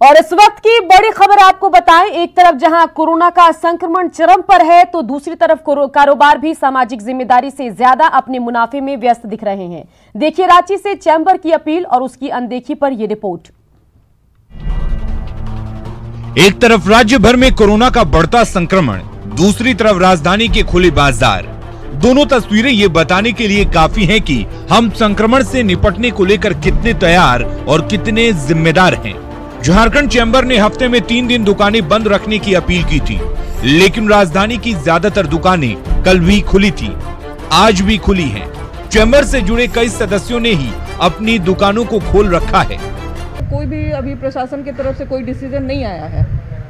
और इस वक्त की बड़ी खबर आपको बताएं, एक तरफ जहां कोरोना का संक्रमण चरम पर है तो दूसरी तरफ कारोबार भी सामाजिक जिम्मेदारी से ज्यादा अपने मुनाफे में व्यस्त दिख रहे हैं। देखिए रांची से चैंबर की अपील और उसकी अनदेखी पर यह रिपोर्ट। एक तरफ राज्य भर में कोरोना का बढ़ता संक्रमण, दूसरी तरफ राजधानी के खुले बाजार। दोनों तस्वीरें ये बताने के लिए काफी हैं कि हम संक्रमण से निपटने को लेकर कितने तैयार और कितने जिम्मेदार हैं। झारखंड चैंबर ने हफ्ते में 3 दिन दुकानें बंद रखने की अपील की थी, लेकिन राजधानी की ज्यादातर दुकानें कल भी खुली थी, आज भी खुली हैं। चैंबर से जुड़े कई सदस्यों ने ही अपनी दुकानों को खोल रखा है। कोई भी अभी प्रशासन की तरफ से कोई डिसीजन नहीं आया है,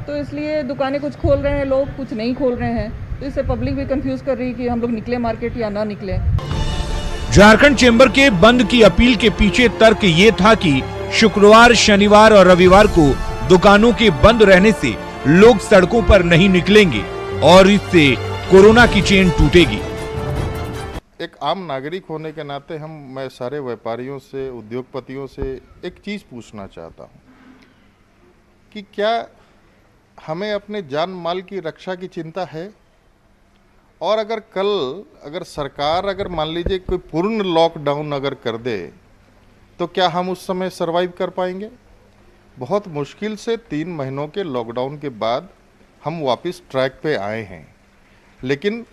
तो इसलिए दुकानें कुछ खोल रहे हैं लोग, कुछ नहीं खोल रहे हैं, तो इससे पब्लिक भी कंफ्यूज कर रही है कि हम लोग निकले मार्केट या ना निकले। झारखंड चैंबर के बंद की अपील के पीछे तर्क ये था कि शुक्रवार, शनिवार और रविवार को दुकानों के बंद रहने से लोग सड़कों पर नहीं निकलेंगे और इससे कोरोना की चेन टूटेगी। एक आम नागरिक होने के नाते मैं सारे व्यापारियों से, उद्योगपतियों से एक चीज़ पूछना चाहता हूं कि क्या हमें अपने जान माल की रक्षा की चिंता है? और अगर सरकार मान लीजिए कोई पूर्ण लॉकडाउन अगर कर दे तो क्या हम उस समय सरवाइव कर पाएंगे? बहुत मुश्किल से 3 महीनों के लॉकडाउन के बाद हम वापस ट्रैक पे आए हैं, लेकिन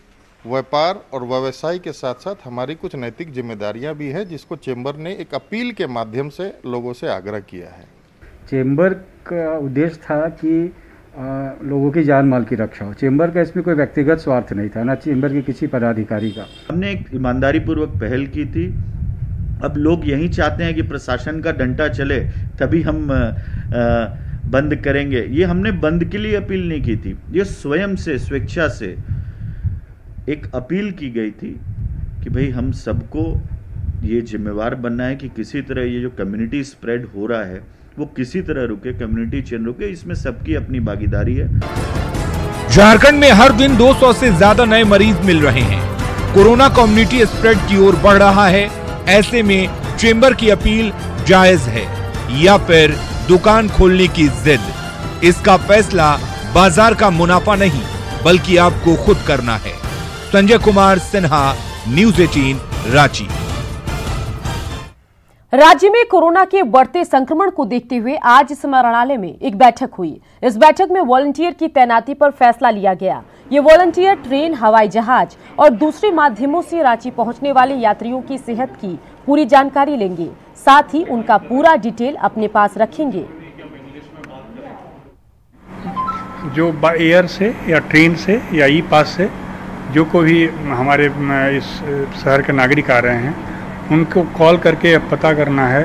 व्यापार और व्यवसाय के साथ साथ हमारी कुछ नैतिक जिम्मेदारियां भी हैं, जिसको चेंबर ने एक अपील के माध्यम से लोगों से आग्रह किया है। चेंबर का उद्देश्य था कि लोगों की जान माल की रक्षा हो। चेंबर का इसमें कोई व्यक्तिगत स्वार्थ नहीं था, ना चेंबर के किसी पदाधिकारी का। हमने एक ईमानदारी पूर्वक पहल की थी। अब लोग यही चाहते हैं कि प्रशासन का डंडा चले तभी हम बंद करेंगे। ये हमने बंद के लिए अपील नहीं की थी, ये स्वयं से, स्वेच्छा से एक अपील की गई थी कि भाई हम सबको ये जिम्मेवार बनना है कि किसी तरह ये जो कम्युनिटी स्प्रेड हो रहा है वो किसी तरह रुके, कम्युनिटी चेन रुके, इसमें सबकी अपनी भागीदारी है। झारखंड में हर दिन 200 से ज्यादा नए मरीज मिल रहे हैं। कोरोना कम्युनिटी स्प्रेड की ओर बढ़ रहा है। ऐसे में चेंबर की अपील जायज है या फिर दुकान खोलने की जिद? इसका फैसला बाजार का मुनाफा नहीं बल्कि आपको खुद करना है। संजय कुमार सिन्हा, न्यूज़ 18, रांची। राज्य में कोरोना के बढ़ते संक्रमण को देखते हुए आज स्मरणालय में एक बैठक हुई। इस बैठक में वॉलंटियर की तैनाती पर फैसला लिया गया। ये वॉलंटियर ट्रेन, हवाई जहाज और दूसरे माध्यमों से रांची पहुंचने वाले यात्रियों की सेहत की पूरी जानकारी लेंगे, साथ ही उनका पूरा डिटेल अपने पास रखेंगे। जो एयर से या ट्रेन से या ई पास से जो कोई भी हमारे इस शहर के नागरिक आ रहे हैं, उनको कॉल करके पता करना है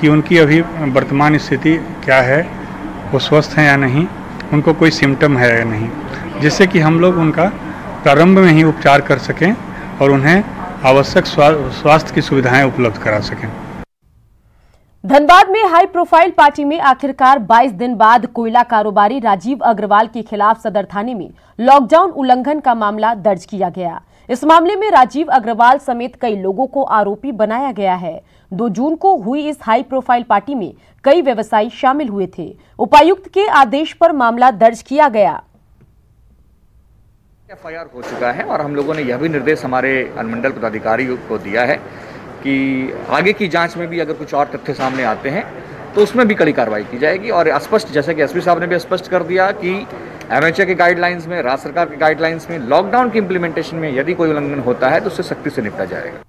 कि उनकी अभी वर्तमान स्थिति क्या है, वो स्वस्थ हैं या नहीं, उनको कोई सिम्टम है या नहीं, जिससे कि हम लोग उनका प्रारंभ में ही उपचार कर सकें और उन्हें आवश्यक स्वास्थ्य की सुविधाएं उपलब्ध करा सकें। धनबाद में हाई प्रोफाइल पार्टी में आखिरकार 22 दिन बाद कोयला कारोबारी राजीव अग्रवाल के खिलाफ सदर थाने में लॉकडाउन उल्लंघन का मामला दर्ज किया गया। इस मामले में राजीव अग्रवाल समेत कई लोगों को आरोपी बनाया गया है। 2 जून को हुई इस हाई प्रोफाइल पार्टी में कई व्यवसायी शामिल हुए थे। उपायुक्त के आदेश पर मामला दर्ज किया गया। एफआईआर हो चुका है और हम लोगों ने यह भी निर्देश हमारे अनुमंडल पदाधिकारी को दिया है कि आगे की जांच में भी अगर कुछ और तथ्य सामने आते हैं तो उसमें भी कड़ी कार्रवाई की जाएगी। और स्पष्ट, जैसे कि एसपी साहब ने भी स्पष्ट कर दिया कि एमएचए के गाइडलाइंस में, राज्य सरकार के गाइडलाइंस में, लॉकडाउन की इंप्लीमेंटेशन में यदि कोई उल्लंघन होता है तो उससे सख्ती से निपटा जाएगा।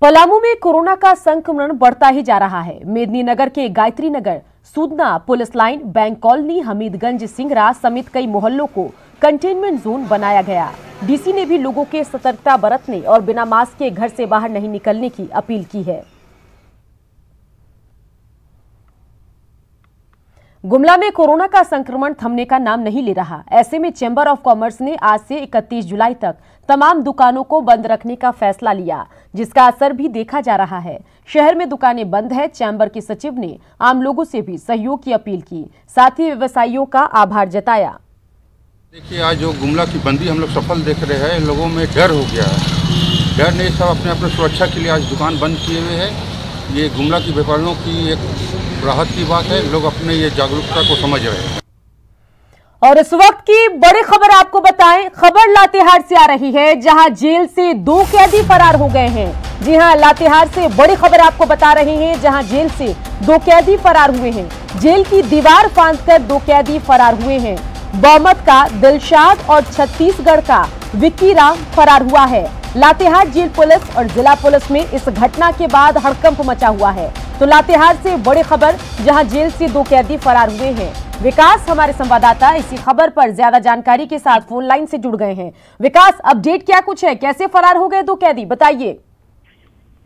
पलामू में कोरोना का संक्रमण बढ़ता ही जा रहा है। मेदिनीनगर के Gayatri Nagar, Sudna, police line, bank colony, Hamidganj, Singra समेत कई मोहल्लों को कंटेनमेंट जोन बनाया गया। डीसी ने भी लोगों के सतर्कता बरतने और बिना मास्क के घर से बाहर नहीं निकलने की अपील की है। गुमला में कोरोना का संक्रमण थमने का नाम नहीं ले रहा। ऐसे में चैंबर ऑफ कॉमर्स ने आज से 31 जुलाई तक तमाम दुकानों को बंद रखने का फैसला लिया, जिसका असर भी देखा जा रहा है। शहर में दुकानें बंद है। चैंबर के सचिव ने आम लोगों से भी सहयोग की अपील की, साथ ही व्यवसायियों का आभार जताया। देखिए, आज जो गुमला की बंदी हम लोग सफल देख रहे हैं, इन लोगों में डर हो गया है। डर नहीं, सब अपने सुरक्षा के लिए आज दुकान बंद किए हुए हैं। ये गुमला की व्यापारियों की एक राहत की बात है, लोग अपने ये जागरूकता को समझ रहे हैं। और इस वक्त की बड़ी खबर आपको बताएं, खबर लातेहार से आ रही है जहां जेल से 2 कैदी फरार हो गए हैं। जी हां, लातेहार से बड़ी खबर आपको बता रहे हैं जहां जेल से 2 कैदी फरार हुए हैं। जेल की दीवार फांदकर 2 कैदी फरार हुए हैं। बौमत का दिलशाद और छत्तीसगढ़ का विक्की राम फरार हुआ है। लातेहार जेल पुलिस और जिला पुलिस में इस घटना के बाद हड़कंप मचा हुआ है। तो लातेहार से बड़ी खबर जहां जेल से 2 कैदी फरार हुए हैं। विकास हमारे संवाददाता इसी खबर पर ज्यादा जानकारी के साथ फोन लाइन से जुड़ गए हैं। विकास, अपडेट क्या कुछ है, कैसे फरार हो गए 2 कैदी, बताइए।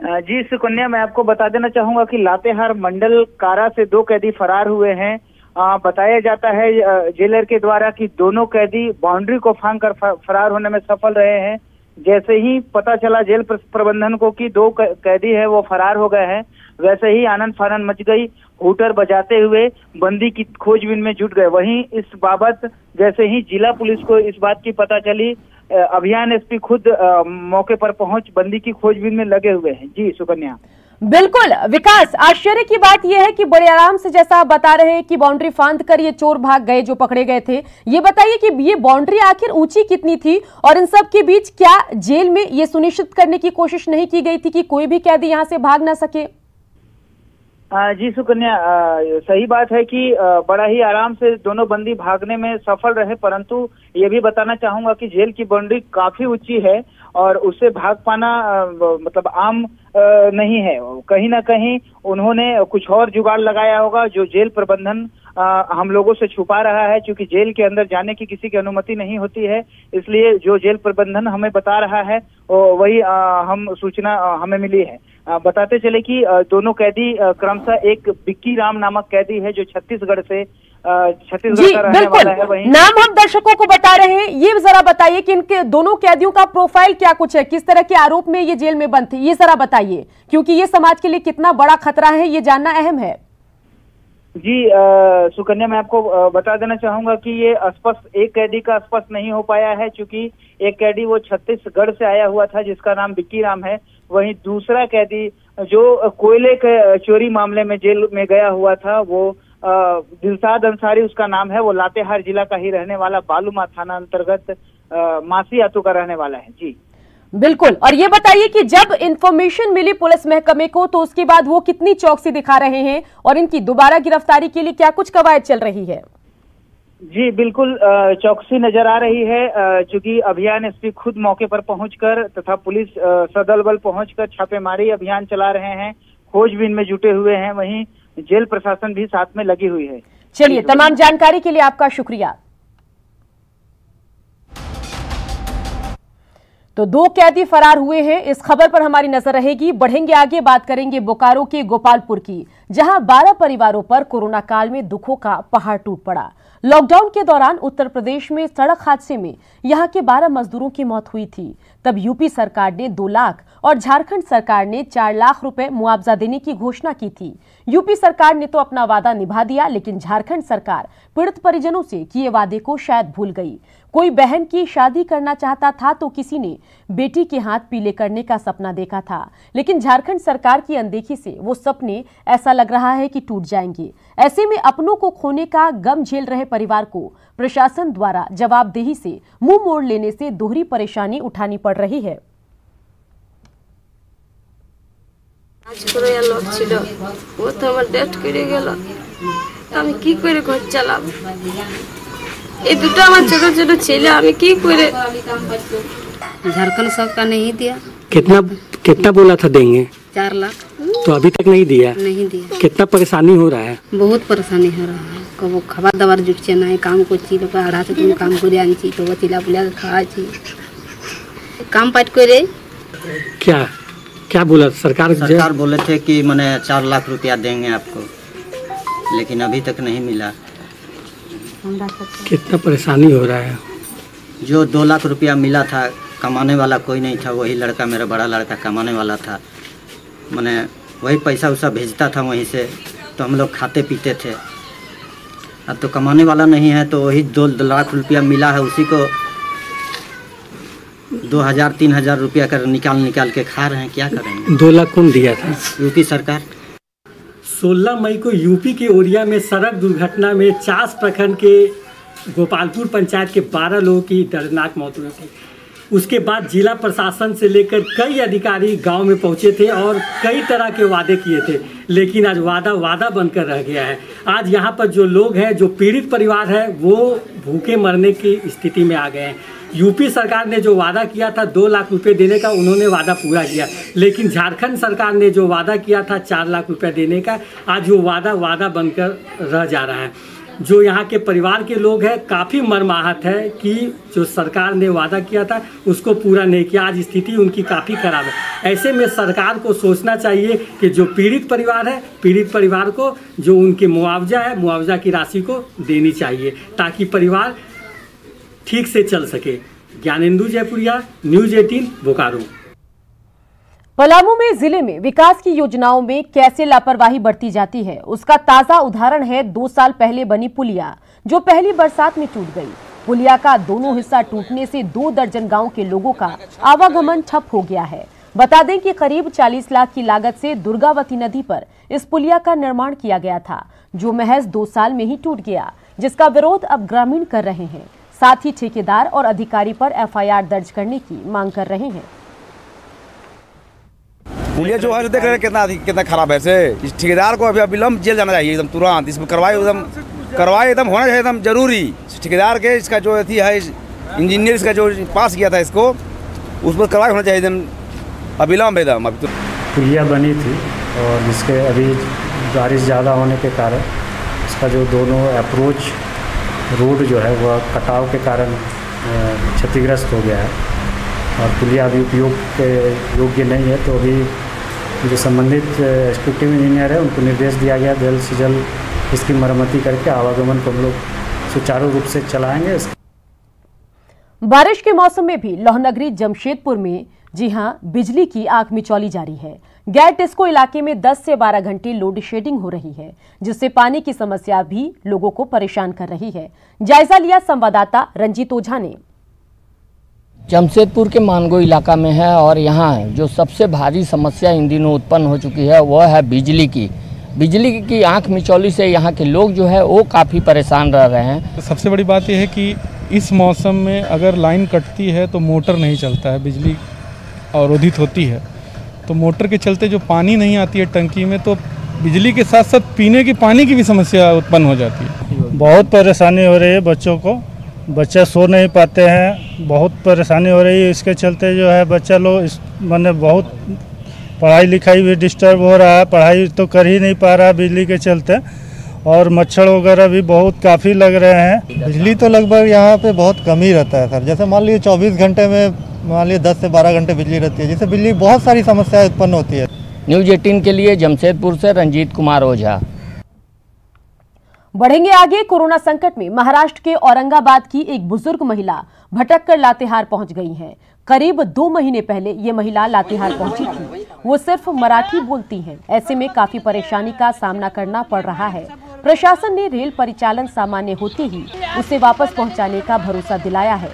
जी सुकन्या, मैं आपको बता देना चाहूंगा कि लातेहार मंडल कारा से 2 कैदी फरार हुए हैं। बताया जाता है जेलर के द्वारा कि दोनों कैदी बाउंड्री को फांदकर फरार होने में सफल रहे हैं। जैसे ही पता चला जेल प्रबंधन को कि 2 कैदी है वो फरार हो गए हैं, वैसे ही आनंद फानन मच गई। हूटर बजाते हुए बंदी की खोजबीन में जुट गए। वहीं इस बाबत जैसे ही जिला पुलिस को इस बात की पता चली, अभियान एसपी खुद मौके पर पहुंच बंदी की खोजबीन में लगे हुए हैं। जी सुकन्या। बिल्कुल विकास, आश्चर्य की बात यह है कि बड़े आराम से, जैसा आप बता रहे हैं कि बाउंड्री फांद कर ये चोर भाग गए जो पकड़े गए थे। ये बताइए कि ये बाउंड्री आखिर ऊंची कितनी थी और इन सब के बीच क्या जेल में ये सुनिश्चित करने की कोशिश नहीं की गई थी कि कोई भी कैदी यहां से भाग ना सके? जी सुकन्या, सही बात है कि बड़ा ही आराम से दोनों बंदी भागने में सफल रहे, परंतु ये भी बताना चाहूंगा कि जेल की बाउंड्री काफी ऊंची है और उससे भाग पाना मतलब आम नहीं है। कहीं ना कहीं उन्होंने कुछ और जुगाड़ लगाया होगा जो जेल प्रबंधन हम लोगों से छुपा रहा है। क्योंकि जेल के अंदर जाने की किसी की अनुमति नहीं होती है, इसलिए जो जेल प्रबंधन हमें बता रहा है वही हम सूचना हमें मिली है। बताते चले कि दोनों कैदी क्रमशः एक विक्की राम नामक कैदी है जो छत्तीसगढ़ का रहने वाला है। वहीं नाम हम दर्शकों को बता रहे हैं, ये जरा बताइए कि इनके दोनों कैदियों का प्रोफाइल क्या कुछ है, किस तरह के आरोप में ये जेल में बंद थे, ये जरा बताइए, क्योंकि ये समाज के लिए कितना बड़ा खतरा है ये जानना अहम है। जी सुकन्या, मैं आपको बता देना चाहूंगा कि ये स्पष्ट एक कैदी का स्पष्ट नहीं हो पाया है, क्योंकि एक कैदी वो छत्तीसगढ़ से आया हुआ था जिसका नाम विक्की राम है। वहीं दूसरा कैदी जो कोयले के चोरी मामले में जेल में गया हुआ था वो दिलशाद अंसारी उसका नाम है। वो लातेहार जिला का ही रहने वाला, बालूमा थाना अंतर्गत मासी आतू का रहने वाला है। जी बिल्कुल, और ये बताइए कि जब इंफॉर्मेशन मिली पुलिस महकमे को तो उसके बाद वो कितनी चौकसी दिखा रहे हैं और इनकी दोबारा गिरफ्तारी के लिए क्या कुछ कवायद चल रही है? जी बिल्कुल, चौकसी नजर आ रही है, चूंकि अभियान एसपी खुद मौके पर पहुंचकर तथा पुलिस सदल बल पहुंचकर छापेमारी अभियान चला रहे हैं, खोजबीन में जुटे हुए हैं। वहीं जेल प्रशासन भी साथ में लगी हुई है। चलिए, तमाम जानकारी के लिए आपका शुक्रिया। तो 2 कैदी फरार हुए हैं, इस खबर पर हमारी नजर रहेगी। बढ़ेंगे आगे, बात करेंगे बोकारो के गोपालपुर की, जहां 12 परिवारों पर कोरोना काल में दुखों का पहाड़ टूट पड़ा। लॉकडाउन के दौरान उत्तर प्रदेश में सड़क हादसे में यहां के 12 मजदूरों की मौत हुई थी। तब यूपी सरकार ने 2 लाख और झारखंड सरकार ने 4 लाख रुपए मुआवजा देने की घोषणा की थी। यूपी सरकार ने तो अपना वादा निभा दिया, लेकिन झारखंड सरकार पीड़ित परिजनों से किए वादे को शायद भूल गई। कोई बहन की शादी करना चाहता था तो किसी ने बेटी के हाथ पीले करने का सपना देखा था, लेकिन झारखंड सरकार की अनदेखी से वो सपने ऐसा लग रहा है कि टूट जाएंगे। ऐसे में अपनों को खोने का गम झेल रहे परिवार को प्रशासन द्वारा जवाबदेही से मुंह मोड़ लेने से दोहरी परेशानी उठानी पड़ रही है। झारखंड सरकार नहीं दिया। कितना बोला था देंगे? 4 लाख। तो अभी तक नहीं दिया? नहीं दिया। कितना परेशानी हो रहा है? बहुत परेशानी हो रहा है। कब खावा दबार जुटছে না, काम করছি লোক আড়া থেকে काम করে আনছি তো চিলা পুলা খাওয়াছি काम पाट करे। क्या बोला सरकार बोले थे कि मैंने 4 लाख रुपया देंगे आपको, लेकिन अभी तक नहीं मिला। कितना परेशानी हो रहा है? जो 2 लाख रुपया मिला था, कमाने वाला कोई नहीं था, वही लड़का मेरा बड़ा लड़का कमाने वाला था। मैंने वही पैसा उसा भेजता था वहीं से, तो हम लोग खाते पीते थे। अब तो कमाने वाला नहीं है, तो वही 2 लाख रुपया मिला है, उसी को 2000-3000 रुपया कर निकाल के खा रहे हैं। क्या करेंगे? 2 लाख कौन दिया था? यूपी सरकार। 16 मई को यूपी के ओरिया में सड़क दुर्घटना में चास प्रखंड के गोपालपुर पंचायत के 12 लोगों की दर्दनाक मौत हुई थी। उसके बाद जिला प्रशासन से लेकर कई अधिकारी गांव में पहुंचे थे और कई तरह के वादे किए थे, लेकिन आज वादा बनकर रह गया है। आज यहां पर जो लोग हैं, जो पीड़ित परिवार है, वो भूखे मरने की स्थिति में आ गए हैं। यूपी सरकार ने जो वादा किया था 2 लाख रुपए देने का, उन्होंने वादा पूरा किया, लेकिन झारखंड सरकार ने जो वादा किया था 4 लाख रुपए देने का, आज वो वादा बनकर रह जा रहा है। जो यहाँ के परिवार के लोग हैं काफ़ी मर्माहत है कि जो सरकार ने वादा किया था उसको पूरा नहीं किया। आज स्थिति उनकी काफ़ी खराब है। ऐसे में सरकार को सोचना चाहिए कि जो पीड़ित परिवार है, पीड़ित परिवार को जो उनके मुआवजा है, मुआवजा की राशि को देनी चाहिए ताकि परिवार ठीक से चल सके। ज्ञानेंदु जयपुरिया, न्यूज़ 18 बोकारो। पलामू में जिले में विकास की योजनाओं में कैसे लापरवाही बढ़ती जाती है, उसका ताजा उदाहरण है 2 साल पहले बनी पुलिया, जो पहली बरसात में टूट गई। पुलिया का दोनों हिस्सा टूटने से 2 दर्जन गांव के लोगों का आवागमन ठप हो गया है। बता दें कि करीब 40 लाख की लागत से दुर्गावती नदी पर इस पुलिया का निर्माण किया गया था, जो महज 2 साल में ही टूट गया, जिसका विरोध अब ग्रामीण कर रहे हैं। साथ ही ठेकेदार और अधिकारी पर FIR दर्ज करने की मांग कर रहे हैं। पुलिया जो है देख रहे हैं कितना खराब है। इस ठेकेदार को अभी अविलंब जेल जाना चाहिए, एकदम तुरंत इसमें कार्रवाई एकदम होना चाहिए, एकदम जरूरी। ठेकेदार के इसका जो अथी है, इंजीनियर इसका जो पास किया था इसको, उस पर कार्रवाई होना चाहिए एकदम अविलंब एकदम। अभी तो पुलिया बनी थी और जिसके अभी बारिश ज़्यादा होने के कारण इसका जो दोनों अप्रोच रोड जो है वह कटाव के कारण क्षतिग्रस्त हो गया है और पुलिया अभी उपयोग के योग्य नहीं है। तो अभी जो संबंधित एक्जीक्यूटिव इंजीनियर है उनको निर्देश दिया गया जल्द से जल्द इसकी मरम्मती करके आवागमन को हम लोग सुचारू रूप से चलाएंगे। बारिश के मौसम में भी लोहनगरी जमशेदपुर में जी हां बिजली की आंख मिचौली जारी है। गैर टिस्को इलाके में 10 से 12 घंटे लोड शेडिंग हो रही है, जिससे पानी की समस्या भी लोगों को परेशान कर रही है। जायजा लिया संवाददाता रंजीत ओझा ने। जमशेदपुर के मानगो इलाका में है और यहाँ जो सबसे भारी समस्या इन दिनों उत्पन्न हो चुकी है वह है बिजली की आंख मिचौली से यहाँ के लोग जो है वो काफ़ी परेशान रह रहे हैं। सबसे बड़ी बात यह है कि इस मौसम में अगर लाइन कटती है तो मोटर नहीं चलता है, बिजली अवरोधित होती है, तो मोटर के चलते जो पानी नहीं आती है टंकी में, तो बिजली के साथ साथ पीने की पानी की भी समस्या उत्पन्न हो जाती है। बहुत परेशानी हो रही है बच्चों को, बच्चे सो नहीं पाते हैं, बहुत परेशानी हो रही है। इसके चलते जो है बच्चा लोग मैंने बहुत पढ़ाई लिखाई भी डिस्टर्ब हो रहा है, पढ़ाई तो कर ही नहीं पा रहा बिजली के चलते, और मच्छर वगैरह भी बहुत काफ़ी लग रहे हैं। बिजली तो लगभग यहाँ पे बहुत कम ही रहता है सर। जैसे मान लीजिए 24 घंटे में मान लीजिए 10 से 12 घंटे बिजली रहती है, जिससे बिजली बहुत सारी समस्याएं उत्पन्न होती है। न्यूज़ 18 के लिए जमशेदपुर से रंजीत कुमार ओझा। बढ़ेंगे आगे। कोरोना संकट में महाराष्ट्र के औरंगाबाद की एक बुजुर्ग महिला भटक कर लातेहार पहुंच गई है। करीब 2 महीने पहले ये महिला लातेहार पहुंची थी। वो सिर्फ मराठी बोलती हैं, ऐसे में काफी परेशानी का सामना करना पड़ रहा है। प्रशासन ने रेल परिचालन सामान्य होते ही उसे वापस पहुंचाने का भरोसा दिलाया है।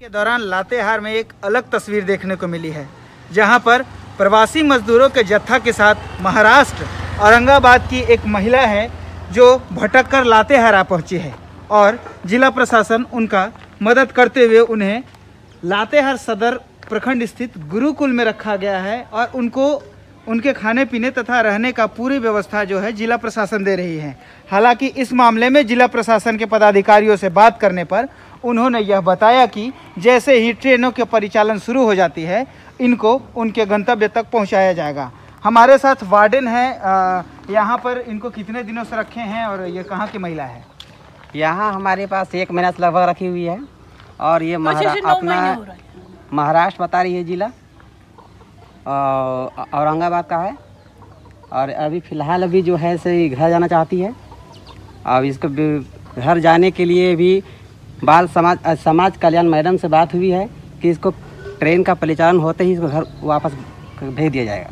के दौरान लातेहार में एक अलग तस्वीर देखने को मिली है, जहां पर प्रवासी मजदूरों के जत्था के साथ महाराष्ट्र औरंगाबाद की एक महिला है जो भटक कर लातेहार आ पहुंची है और जिला प्रशासन उनका मदद करते हुए उन्हें लातेहार सदर प्रखंड स्थित गुरुकुल में रखा गया है और उनको उनके खाने पीने तथा रहने का पूरी व्यवस्था जो है जिला प्रशासन दे रही है। हालांकि इस मामले में जिला प्रशासन के पदाधिकारियों से बात करने पर उन्होंने यह बताया कि जैसे ही ट्रेनों के परिचालन शुरू हो जाती है इनको उनके गंतव्य तक पहुंचाया जाएगा। हमारे साथ वार्डन है, यहाँ पर इनको कितने दिनों से रखे हैं और ये कहाँ की महिला है? यहाँ हमारे पास 1 महीना से लगभग रखी हुई है और ये अपना महाराष्ट्र बता रही है, जिला औरंगाबाद का है और अभी फ़िलहाल अभी जो है से घर जाना चाहती है। अब इसको घर जाने के लिए भी बाल समाज कल्याण मैडम से बात हुई है कि इसको ट्रेन का परिचालन होते ही इसको घर वापस भेज दिया जाएगा।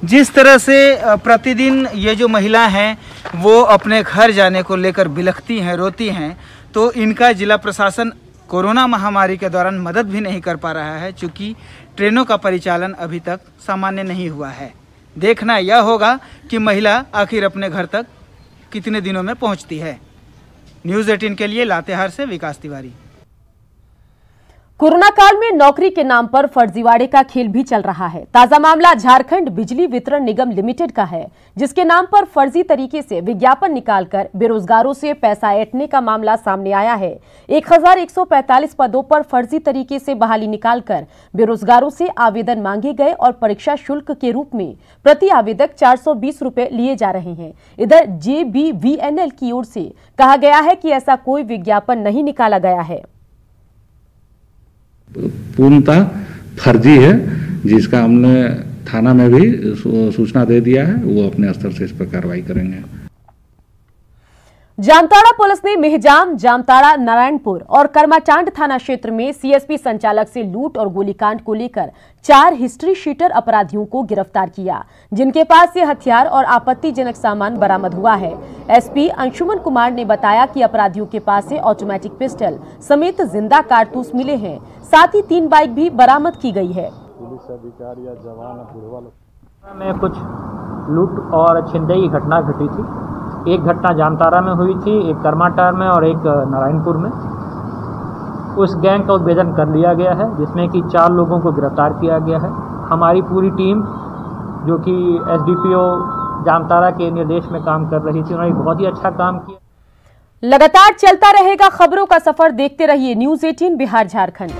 जिस तरह से प्रतिदिन ये जो महिला हैं वो अपने घर जाने को लेकर बिलखती हैं, रोती हैं, तो इनका जिला प्रशासन कोरोना महामारी के दौरान मदद भी नहीं कर पा रहा है, चूँकि ट्रेनों का परिचालन अभी तक सामान्य नहीं हुआ है। देखना यह होगा कि महिला आखिर अपने घर तक कितने दिनों में पहुंचती है। न्यूज़ 18 के लिए लातेहार से विकास तिवारी। कोरोना काल में नौकरी के नाम पर फर्जीवाड़े का खेल भी चल रहा है। ताजा मामला झारखंड बिजली वितरण निगम लिमिटेड का है, जिसके नाम पर फर्जी तरीके से विज्ञापन निकालकर बेरोजगारों से पैसा ऐंठने का मामला सामने आया है। 1145 पदों पर फर्जी तरीके से बहाली निकालकर बेरोजगारों से आवेदन मांगे गए और परीक्षा शुल्क के रूप में प्रति आवेदक 420 रुपए लिए जा रहे हैं। इधर JBVNL की ओर से कहा गया है कि ऐसा कोई विज्ञापन नहीं निकाला गया है। पूर्णतः फर्जी है, जिसका हमने थाना में भी सूचना दे दिया है। वो अपने स्तर से इस पर कार्रवाई करेंगे। जामताड़ा पुलिस ने मेहजाम, जामताड़ा, नारायणपुर और कर्माचांड थाना क्षेत्र में CSP संचालक से लूट और गोलीकांड को लेकर 4 हिस्ट्री शीटर अपराधियों को गिरफ्तार किया, जिनके पास से हथियार और आपत्तिजनक सामान बरामद हुआ है। SP अंशुमन कुमार ने बताया कि अपराधियों के पास से ऑटोमेटिक पिस्टल समेत जिंदा कारतूस मिले हैं, साथ ही 3 बाइक भी बरामद की गई है। पुलिस अधिकारी या जवान में कुछ लूट और छिनतई की घटना घटी थी। एक घटना जामताड़ा में हुई थी, एक करमाटार में और एक नारायणपुर में। उस गैंग का उद्भेदन कर लिया गया है, जिसमें कि 4 लोगों को गिरफ्तार किया गया है। हमारी पूरी टीम जो कि SDPO जामताड़ा के निर्देश में काम कर रही थी, उन्होंने बहुत ही अच्छा काम किया। लगातार चलता रहेगा खबरों का सफर, देखते रहिए न्यूज़ 18 बिहार झारखंड।